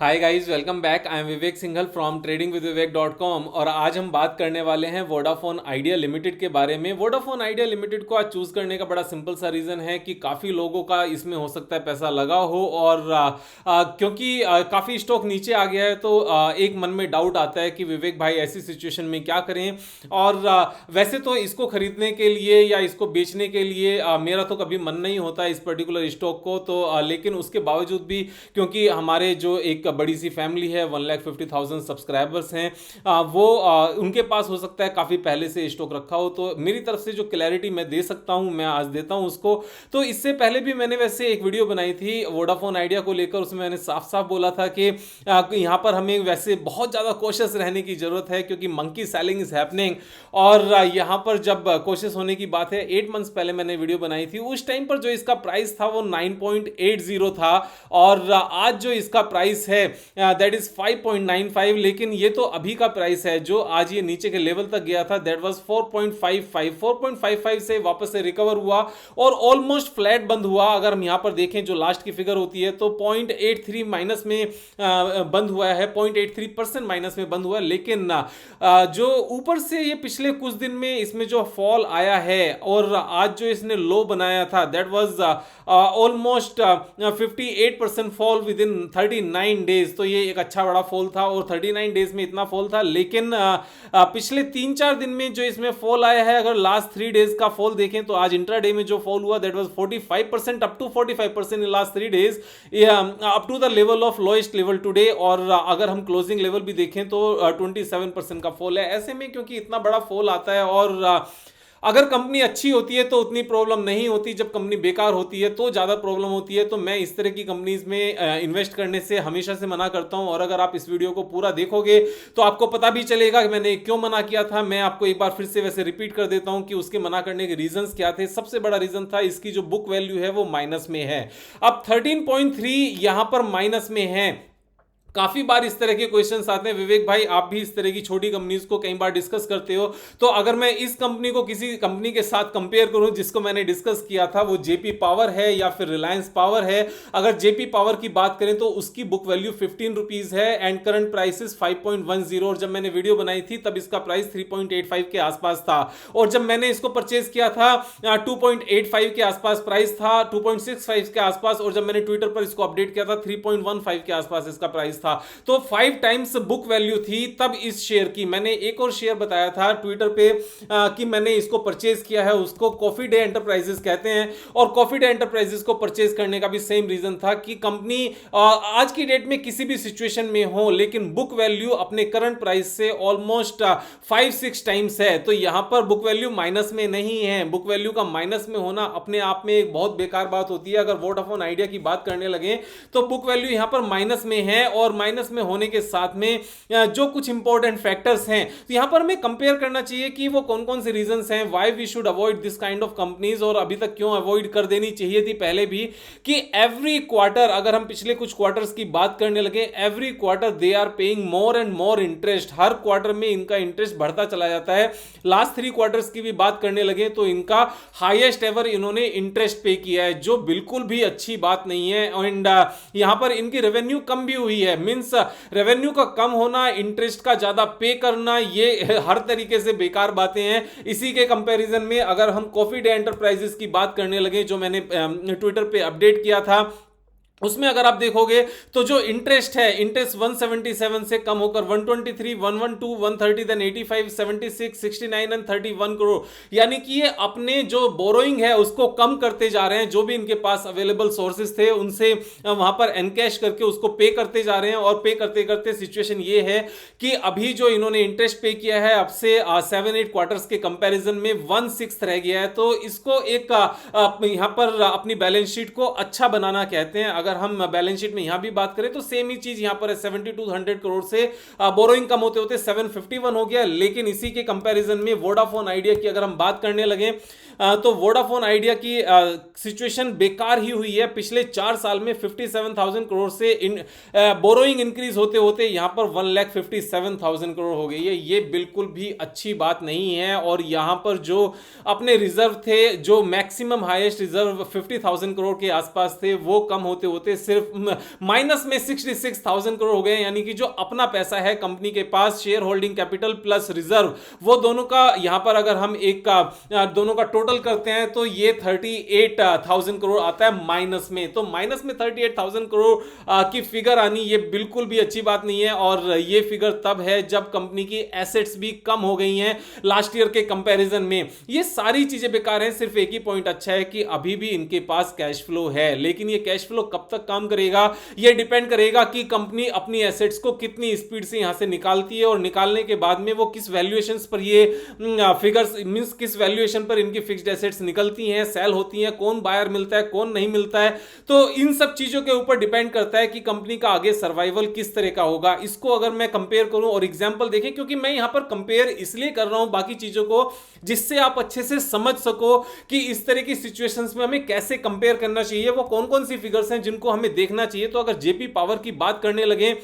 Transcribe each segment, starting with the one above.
Hi guys, welcome back. I am Vivek Singhal from tradingwithvivek.com और आज हम बात करने वाले हैं वोडाफोन आइडिया लिमिटेड के बारे में। वोडाफोन आइडिया लिमिटेड को आज चूज करने का बड़ा सिंपल सा रीजन है कि काफ़ी लोगों का इसमें हो सकता है पैसा लगा हो और क्योंकि काफ़ी स्टॉक नीचे आ गया है तो एक मन में डाउट आता है कि विवेक भाई ऐसी सिचुएशन में क्या करें। और वैसे तो इसको खरीदने के लिए या इसको बेचने के लिए मेरा तो कभी मन नहीं होता इस पर्टिकुलर स्टॉक को, तो लेकिन उसके बावजूद भी क्योंकि हमारे जो एक बड़ी सी फैमिली है 1,50,000 सब्सक्राइबर्स हैं, वो उनके पास हो सकता है काफ़ी पहले से स्टॉक रखा हो, तो मेरी तरफ से जो क्लैरिटी मैं दे सकता हूं मैं आज देता हूं उसको। तो इससे पहले भी मैंने वैसे एक वीडियो बनाई थी वोडाफोन आइडिया को लेकर, उसमें मैंने साफ साफ बोला था कि यहाँ पर हमें वैसे बहुत ज़्यादा कोशिश रहने की ज़रूरत है क्योंकि मंकी सेलिंग इज हैपनिंग। और यहाँ पर जब कोशिश होने की बात है 8 मंथ्स पहले मैंने वीडियो बनाई थी, उस टाइम पर जो इसका प्राइस था वो 9.80 था और आज जो इसका प्राइस है दैट इज 5.95, लेकिन ये तो अभी का प्राइस है। जो आज ये नीचे के लेवल तक गया था दैट वाज 4.55 से वापस से रिकवर हुआ और ऑलमोस्ट फ्लैट बंद हुआ। अगर हम यहां पर देखें जो लास्ट की फिगर होती है तो 0.83 माइनस में बंद हुआ है, 0.83% माइनस में बंद हुआ है। लेकिन जो ऊपर से ये पिछले कुछ दिन में इसमें जो फॉल आया है और आज जो इसने लो बनाया था that was almost 58% fall with in 39 days. तो ये एक अच्छा बड़ा फॉल था और 39 डेज में इतना फॉल था। लेकिन पिछले 3-4 दिन में जो इसमें फॉल आया है, अगर लास्ट 3 डेज का फॉल देखें तो आज इंट्राडे में जो फॉल हुआ that was 45%, up to 45% in last 3 days, up to the level of lowest level today. और अगर हम क्लोजिंग लेवल भी देखें तो 27% का फॉल है। ऐसे में क्योंकि इतना बड़ा फॉल आता है और अगर कंपनी अच्छी होती है तो उतनी प्रॉब्लम नहीं होती, जब कंपनी बेकार होती है तो ज़्यादा प्रॉब्लम होती है। तो मैं इस तरह की कंपनीज में इन्वेस्ट करने से हमेशा से मना करता हूं। और अगर आप इस वीडियो को पूरा देखोगे तो आपको पता भी चलेगा कि मैंने क्यों मना किया था। मैं आपको एक बार फिर से वैसे रिपीट कर देता हूं कि उसके मना करने के रीजंस क्या थे। सबसे बड़ा रीजन था इसकी जो बुक वैल्यू है वो माइनस में है। अब 13.3 यहां पर माइनस में है। काफी बार इस तरह के क्वेश्चंस आते हैं, विवेक भाई आप भी इस तरह की छोटी कंपनीज को कई बार डिस्कस करते हो, तो अगर मैं इस कंपनी को किसी कंपनी के साथ कंपेयर करूं जिसको मैंने डिस्कस किया था, वो जेपी पावर है या फिर रिलायंस पावर है। अगर जेपी पावर की बात करें तो उसकी बुक वैल्यू 15 रुपीज है एंड करंट प्राइस इज 5.10। और जब मैंने वीडियो बनाई थी तब इसका प्राइस 3.85 के आसपास था और जब मैंने इसको परचेज किया था 2.85 के आसपास प्राइस था, 2.65 के आसपास। और जब मैंने ट्विटर पर इसको अपडेट किया था 3.15 के आसपास इसका प्राइस था। तो 5 टाइम्स बुक वैल्यू थी तब इस शेयर की। मैंने एक और शेयर बताया था ट्विटर पे कि मैंने इसको परचेज किया है, उसको कॉफी डे एंटरप्राइजेस कहते हैं। और कॉफी डे एंटरप्राइजेस को परचेज करने का भी सेम रीजन था कि कंपनी आज की डेट में किसी भी सिचुएशन में हो लेकिन बुक वैल्यू अपने करंट प्राइस से ऑलमोस्ट 5-6 टाइम्स है। तो यहां पर बुक वैल्यू माइनस में नहीं है। बुक वैल्यू का माइनस में होना अपने आप में एक बहुत बेकार बात होती है। अगर वोडाफोन आइडिया की बात करने लगे तो बुक वैल्यू यहां पर माइनस में है और माइनस में होने के साथ में जो कुछ इंपॉर्टेंट फैक्टर्स हैं तो यहां पर हमें कंपेयर करना चाहिए कि वो कौन कौन से रीजंस हैं why we should avoid this kind of companies. और अभी तक क्यों अवॉइड कर देनी चाहिए थी पहले भी, कि एवरी क्वार्टर, अगर हम पिछले कुछ क्वार्टर्स की बात करने लगे, every quarter they are paying more and more interest. हर क्वार्टर में इनका इंटरेस्ट बढ़ता चला जाता है। लास्ट 3 क्वार्टर्स की भी बात करने लगे तो इनका हाईएस्ट एवर इन्होंने इंटरेस्ट पे किया है, जो बिल्कुल भी अच्छी बात नहीं है। एंड यहां पर इनकी रेवेन्यू कम भी हुई है, मींस रेवेन्यू का कम होना, इंटरेस्ट का ज्यादा पे करना, ये हर तरीके से बेकार बातें हैं। इसी के कंपैरिजन में अगर हम कॉफी डे एंटरप्राइजेस की बात करने लगे जो मैंने ट्विटर पे अपडेट किया था, उसमें अगर आप देखोगे तो जो इंटरेस्ट है, इंटरेस्ट 177 से कम होकर 123, 112, 130, देन 85, 76, 69 एंड 31 करोड़, यानी कि ये अपने जो बोरोइंग है उसको कम करते जा रहे हैं। जो भी इनके पास अवेलेबल सोर्सेस थे उनसे वहां पर एनकैश करके उसको पे करते जा रहे हैं। और पे करते करते सिचुएशन ये है कि अभी जो इन्होंने इंटरेस्ट पे किया है अब से 7-8 क्वार्टर्स के कंपैरिजन में 1/6 रह गया है। तो इसको एक यहां पर अपनी बैलेंस शीट को अच्छा बनाना कहते हैं। अगर हम बैलेंस शीट में यहां भी बात करें तो सेम ही चीज यहां पर है, 7200 करोड़ से बोरोइंग कम होते होते 751 हो गया। लेकिन इसी के कंपैरिजन में वोडाफोन आइडिया की अगर हम बात करने लगे तो वोडाफोन आइडिया की सिचुएशन बेकार ही हुई है। पिछले 4 साल में 57,000 करोड़ से बोरोइंग इंक्रीज होते होते यहां पर 1,57,000 करोड़ हो गई है। ये बिल्कुल भी अच्छी बात नहीं है। और यहां पर जो अपने रिजर्व थे, जो मैक्सिमम हाईएस्ट रिजर्व 50,000 करोड़ के आसपास थे, वो कम होते होते सिर्फ माइनस में 66,000 करोड़ हो गए। यानी कि जो अपना पैसा है कंपनी के पास, share holding capital plus reserve, वो दोनों का यहां पर अगर हम एक का दोनों का टोटल करते हैं तो ये 38,000 करोड़ आता है माइनस में। तो माइनस में 38,000 करोड़ की फिगर आनी ये बिल्कुल भी अच्छी बात नहीं है। और ये फिगर तब है जब कंपनी की एसेट्स भी कम हो गई हैं लास्ट ईयर के कंपैरिजन में। ये सारी चीजें बेकार हैं। सिर्फ एक ही पॉइंट अच्छा है कि अभी भी इनके पास कैश फ्लो है, लेकिन ये कैश फ्लो कब तक काम करेगा ये डिपेंड करेगा कि कंपनी अपनी एसेट्स को कितनी स्पीड से यहां से निकालती है, और निकालने के बाद में वो किस वैल्यूएशंस पर ये फिगर्स मींस किस वैल्यूएशन पर इनकी फिक्स्ड एसेट्स निकलती हैं, सेल होती हैं, कौन बायर मिलता है, कौन नहीं मिलता है। तो इन सब चीजों के ऊपर डिपेंड करता है कि कंपनी का आगे सर्वाइवल किस तरह का होगा। इसको अगर मैं कंपेयर करूं और एग्जांपल देखें, क्योंकि मैं यहां पर कंपेयर इसलिए कर रहा हूं बाकी चीजों को जिससे आप अच्छे से समझ सको कि इस तरह की सिचुएशंस में हमें कैसे कंपेयर करना चाहिए, वो कौन कौन सी फिगर्स हैं जिनको हमें देखना चाहिए। तो अगर जेपी पावर की बात करने लगे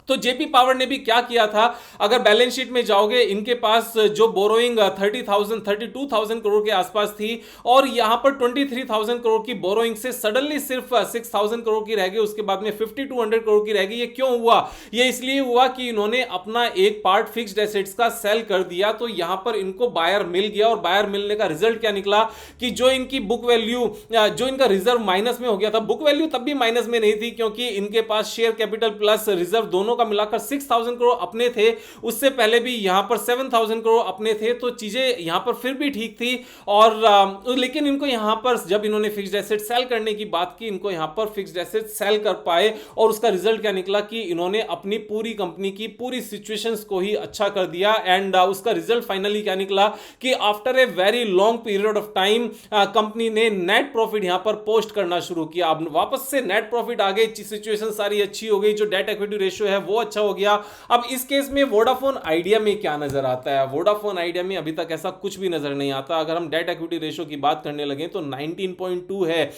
तो जेपी पावर ने भी क्या किया था, अगर बैलेंस शीट में जाओगे, इनके पास जो बोरोइंग 32,000 करोड़ के आसपास थी, और यहां पर 23,000 करोड़ की बोरोइंग से सडनली सिर्फ 6,000 करोड़ की रह गई, उसके बाद में 5,200 करोड़ की रह गई। ये क्यों हुआ? ये इसलिए हुआ कि इन्होंने अपना एक पार्ट फिक्स्ड एसेट्स का सेल कर दिया। तो यहां पर इनको बायर मिल गया, और बायर मिलने का रिजल्ट क्या निकला कि जो इनकी बुक वैल्यू, जो इनका रिजर्व माइनस में हो गया था, बुक वैल्यू तब भी माइनस में नहीं थी क्योंकि इनके पास शेयर कैपिटल प्लस रिजर्व दोनों का मिलाकर 6,000 करोड़ अपने थे। उससे पहले भी यहां पर 7,000 करोड़ अपने थे। तो चीजें यहां पर फिर भी ठीक थी। और लेकिन इनको यहां पर जब इन्होंने फिक्स्ड एसेट सेल करने की बात की, इनको यहां पर फिक्स्ड एसेट सेल कर पाए, और उसका रिजल्ट क्या निकला कि इन्होंने अपनी पूरी कंपनी की पूरी सिचुएशंस को ही अच्छा कर दिया। एंड उसका रिजल्ट फाइनली क्या निकला कि after a very long period of time company ने नेट प्रॉफिट यहां पर पोस्ट करना शुरू किया। अब वापस से नेट प्रॉफिट आ गई, सिचुएशन सारी अच्छी हो गई, जो डेट इक्विटी रेशियो है वो अच्छा हो गया। अब इस केस में वोडाफोन आइडिया में क्या नजर आता है? वोडाफोन आइडिया में अभी तक ऐसा कुछ भी नजर नहीं आता। अगर हम डेट इक्विटी रेशियो की बात करने लगे तो 19.2 है,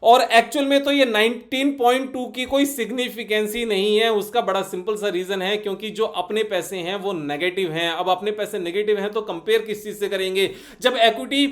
और एक्चुअल में तो ये 19.2 की कोई सिग्निफिकेंस ही नहीं है। उसका बड़ा सिंपल सा रीजन है, क्योंकि जो अपने पैसे हैं वो नेगेटिव हैं। अब अपने पैसे नेगेटिव हैं तो कंपेयर किस चीज से करेंगे? जब इक्विटी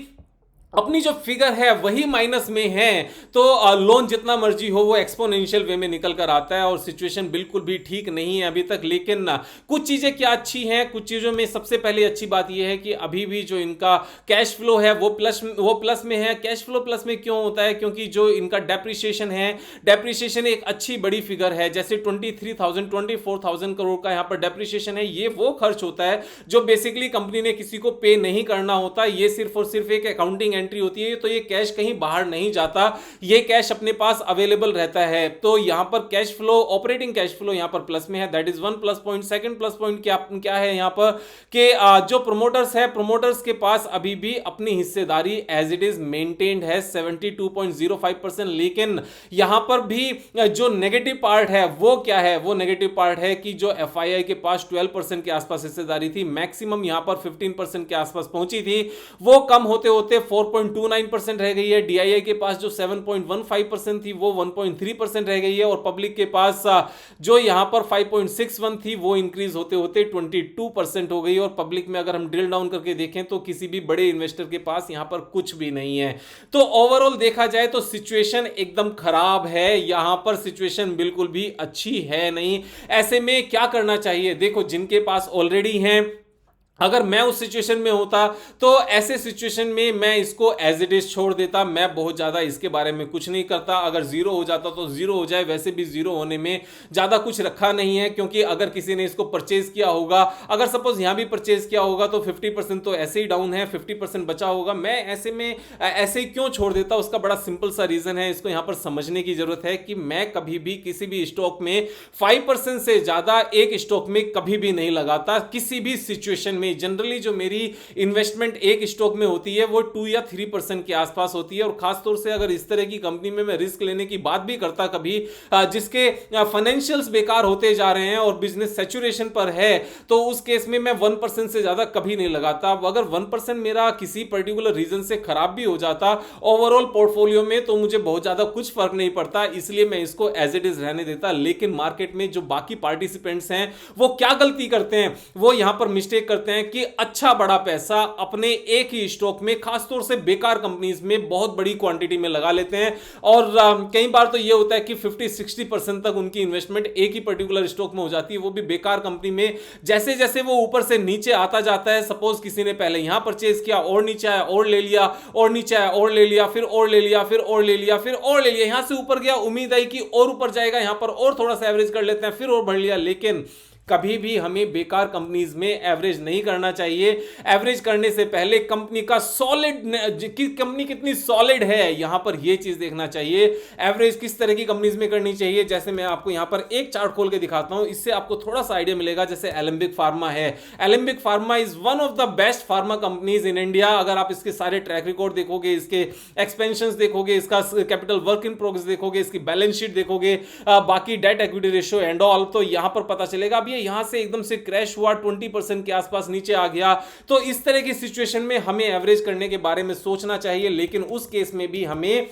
अपनी जो फिगर है वही माइनस में है, तो लोन जितना मर्जी हो वो एक्सपोनेंशियल वे में निकल कर आता है, और सिचुएशन बिल्कुल भी ठीक नहीं है अभी तक। लेकिन कुछ चीजें क्या अच्छी हैं, कुछ चीजों में सबसे पहले अच्छी बात यह है कि अभी भी जो इनका कैश फ्लो है वो प्लस में है। कैश फ्लो प्लस में क्यों होता है? क्योंकि जो इनका डेप्रिसिएशन है, डेप्रिसिएशन एक अच्छी बड़ी फिगर है। जैसे 24,000 करोड़ का यहां पर डेप्रिसिएशन है, ये वो खर्च होता है जो बेसिकली कंपनी ने किसी को पे नहीं करना होता। ये सिर्फ और सिर्फ एक अकाउंटिंग एंट्री होती है। तो ये कैश कहीं बाहर नहीं जाता, ये कैश अपने पास अवेलेबल रहता है। तो यहां पर cash flow, operating cash flow यहां पर प्लस में है। That is one plus point. Second plus point क्या है यहां पर कि जो प्रोमोटर्स है, प्रोमोटर्स के पास अभी भी अपनी हिस्सेदारी एज इट इज मेंटेन्ड है 72.05%। लेकिन यहां पर भी जो नेगेटिव पार्ट है वो क्या है? वो नेगेटिव पार्ट है कि जो एफआईआई के पास 12% के आसपास हिस्सेदारी थी, मैक्सिमम यहां पर 15% के आसपास पहुंची थी, वो कम होते होते 4.29% रह गई है। डीआईआई के पास जो 7.15% थी वो 1.3% रह गई है, और पब्लिक के पास जो यहां पर 5.61 थी वो इंक्रीज होते होते 22% हो गई। और पब्लिक में अगर हम ड्रिल डाउन करके देखें तो किसी भी बड़े इन्वेस्टर के पास यहां पर कुछ भी नहीं है। तो ओवरऑल देखा जाए तो सिचुएशन एकदम खराब है, यहां पर सिचुएशन बिल्कुल भी अच्छी है नहीं। ऐसे में क्या करना चाहिए? देखो, जिनके पास ऑलरेडी हैं, अगर मैं उस सिचुएशन में होता तो ऐसे सिचुएशन में मैं इसको एज इट इज छोड़ देता, मैं बहुत ज्यादा इसके बारे में कुछ नहीं करता। अगर जीरो हो जाता तो जीरो हो जाए, वैसे भी जीरो होने में ज्यादा कुछ रखा नहीं है, क्योंकि अगर किसी ने इसको परचेज किया होगा, अगर सपोज यहां भी परचेज किया होगा तो 50% तो ऐसे ही डाउन है, 50% बचा होगा। मैं ऐसे में ऐसे ही क्यों छोड़ देता? उसका बड़ा सिंपल सा रीजन है, इसको यहां पर समझने की जरूरत है कि मैं कभी भी किसी भी स्टॉक में 5% से ज्यादा एक स्टॉक में कभी भी नहीं लगाता, किसी भी सिचुएशन में जनरली जो मेरी इन्वेस्टमेंट एक स्टॉक में होती है वो 2 या 3% के आसपास होती है। और खासतौर से अगर इस तरह की कंपनी में मैं रिस्क लेने की बात भी करता कभी, जिसके फाइनेंशियल्स बेकार होते जा रहे हैं और बिजनेस सैचुरेशन पर है, तो उस केस में मैं 1% से ज्यादा कभी नहीं लगाता। अगर 1% मेरा किसी पर्टिकुलर रीजन से खराब भी हो जाता ओवरऑल पोर्टफोलियो में, तो मुझे बहुत ज्यादा कुछ फर्क नहीं पड़ता, इसलिए मैं इसको एज इट इज रहने देता। लेकिन मार्केट में जो बाकी पार्टिसिपेंट्स हैं वो क्या गलती करते हैं, वो यहां पर मिस्टेक करते हैं कि अच्छा बड़ा पैसा अपने एक ही स्टॉक में, खासतौर से बेकार कंपनीज में बहुत बड़ी क्वांटिटी में लगा लेते हैं। और कई बार तो यह होता है कि 50-60% तक उनकी इन्वेस्टमेंट एक ही पर्टिकुलर स्टॉक में हो जाती है, वो भी बेकार कंपनी में। जैसे जैसे वो ऊपर से नीचे आता जाता है, सपोज किसी ने पहले यहां परचेज किया और नीचे आया और ले लिया, और नीचे आया और ले लिया, फिर और ले लिया, फिर और ले लिया, फिर और ले लिया, यहां से ऊपर गया, उम्मीद आई कि और ऊपर जाएगा, यहां पर और थोड़ा सा एवरेज कर लेते हैं, फिर और बढ़ लिया। लेकिन कभी भी हमें बेकार कंपनीज में एवरेज नहीं करना चाहिए। एवरेज करने से पहले कंपनी का सॉलिड, कंपनी कितनी सॉलिड है, यहां पर यह चीज देखना चाहिए। एवरेज किस तरह की कंपनीज में करनी चाहिए, जैसे मैं आपको यहां पर एक चार्ट खोल के दिखाता हूं, इससे आपको थोड़ा सा आइडिया मिलेगा। जैसे एलेंबिक फार्मा है, Alembic pharma is one of the best pharma companies in India. अगर आप इसके सारे ट्रैक रिकॉर्ड देखोगे, इसके एक्सपेंशन देखोगे, इसका कैपिटल वर्क इन प्रोग्रेस देखोगे, इसकी बैलेंस शीट देखोगे, बाकी debt equity ratio and all, तो यहां पर पता चलेगा। अब यहां से एकदम से क्रैश हुआ, 20% के आसपास नीचे आ गया, तो इस तरह की सिचुएशन में हमें एवरेज करने के बारे में सोचना चाहिए। लेकिन उस केस में भी हमें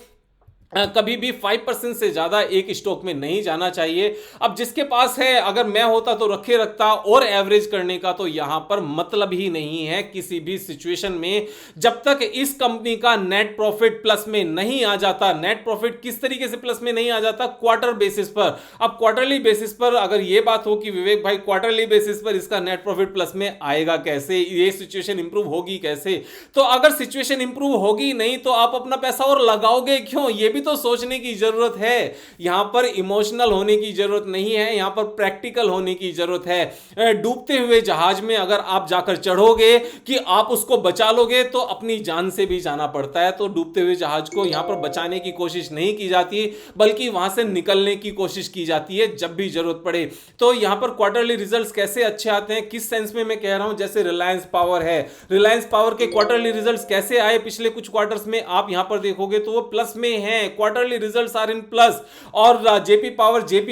कभी भी 5% से ज्यादा एक स्टॉक में नहीं जाना चाहिए। अब जिसके पास है, अगर मैं होता तो रखे रखता, और एवरेज करने का तो यहां पर मतलब ही नहीं है किसी भी सिचुएशन में, जब तक इस कंपनी का नेट प्रॉफिट प्लस में नहीं आ जाता। नेट प्रॉफिट किस तरीके से प्लस में नहीं आ जाता, क्वार्टर बेसिस पर। अब क्वार्टरली बेसिस पर अगर यह बात हो कि विवेक भाई क्वार्टरली बेसिस पर इसका नेट प्रॉफिट प्लस में आएगा कैसे, ये सिचुएशन इंप्रूव होगी कैसे, तो अगर सिचुएशन इंप्रूव होगी नहीं तो आप अपना पैसा और लगाओगे क्यों, यह भी तो सोचने की जरूरत है। यहां पर इमोशनल होने की जरूरत नहीं है, यहां पर प्रैक्टिकल होने की जरूरत है। डूबते हुए जहाज में अगर आप जाकर चढ़ोगे कि आप उसको बचा लोगे, तो अपनी जान से भी जाना पड़ता है। तो डूबते हुए जहाज को यहां पर बचाने की कोशिश नहीं की जाती, बल्कि वहां से निकलने की कोशिश की जाती है जब भी जरूरत पड़े। तो यहां पर क्वार्टरली रिजल्ट्स कैसे अच्छे आते हैं, किस सेंस में मैं कह रहा हूं, जैसे रिलायंस पावर है, रिलायंस पावर के क्वार्टरली रिजल्ट्स कैसे आए पिछले कुछ क्वार्टर्स में, आप यहां पर देखोगे तो वो प्लस में है, quarterly results are in plus. और जेपी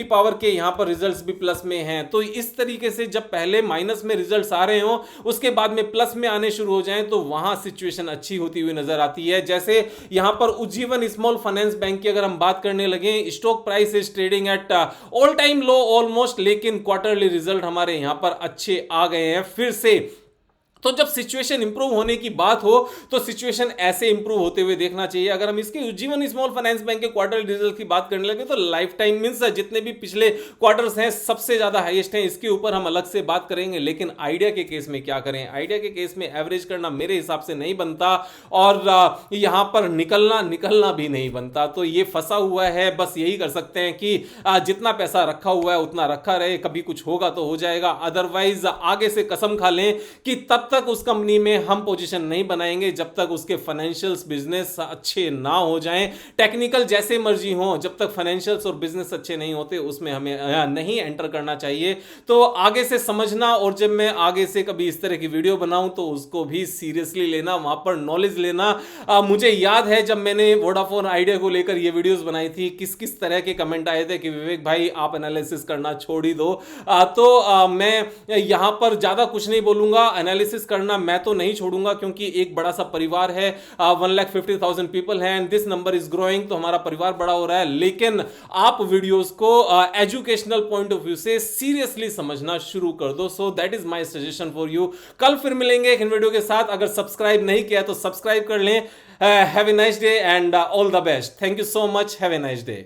पावर के यहां पर रिजल्ट्स भी प्लस में हैं। तो इस तरीके से जब पहले माइनस में रिजल्ट्स आ रहे हो, उसके बाद में प्लस में आने शुरू हो जाएं, तो वहां सिचुएशन अच्छी होती हुई नजर आती है। जैसे यहां पर उज्जीवन स्मॉल फाइनेंस बैंक की अगर हम बात करने लगे, stock price is trading at all time low almost, लेकिन क्वार्टरली रिजल्ट हमारे यहां पर अच्छे आ गए हैं फिर से। तो जब सिचुएशन इंप्रूव होने की बात हो, तो सिचुएशन ऐसे इंप्रूव होते हुए देखना चाहिए। अगर हम इसके उज्जीवन स्मॉल फाइनेंस बैंक के क्वार्टर रिजल्ट की बात करने लगे, तो लाइफ टाइम मींस जितने भी पिछले क्वार्टर्स हैं सबसे ज्यादा हाईएस्ट हैं, इसके ऊपर हम अलग से बात करेंगे। लेकिन आइडिया के केस में क्या करें, आइडिया के केस में एवरेज करना मेरे हिसाब से नहीं बनता, और यहां पर निकलना भी नहीं बनता। तो ये फंसा हुआ है, बस यही कर सकते हैं कि जितना पैसा रखा हुआ है उतना रखा रहे, कभी कुछ होगा तो हो जाएगा, अदरवाइज आगे से कसम खा लें कि तब तक उस कंपनी में हम पोजीशन नहीं बनाएंगे जब तक उसके फाइनेंशियल्स बिजनेस अच्छे ना हो जाएं। टेक्निकल जैसे मर्जी हो, जब तक फाइनेंशियल्स और बिजनेस अच्छे नहीं होते उसमें हमें नहीं एंटर करना चाहिए। तो आगे से समझना, और जब मैं आगे से कभी इस तरह की वीडियो बनाऊं तो उसको भी सीरियसली लेना, वहां पर नॉलेज लेना। मुझे याद है जब मैंने वोडाफोन आइडिया को लेकर ये वीडियोस बनाई थी, किस किस तरह के कमेंट आए थे कि विवेक भाई आप एनालिसिस करना छोड़ ही दो। तो मैं यहां पर ज्यादा कुछ नहीं बोलूंगा, एनालिसिस करना मैं तो नहीं छोड़ूंगा, क्योंकि एक बड़ा सा परिवार है, 1,50,000 पीपल हैं, दिस नंबर इज ग्रोइंग, तो हमारा परिवार बड़ा हो रहा है। लेकिन आप वीडियोस को एजुकेशनल पॉइंट ऑफ व्यू से सीरियसली समझना शुरू कर दो। So that is my suggestion for you. कल फिर मिलेंगे एक वीडियो के साथ। अगर सब्सक्राइब नहीं किया तो सब्सक्राइब कर लें। Have a nice day and all the best. Thank you so much. Have a nice day.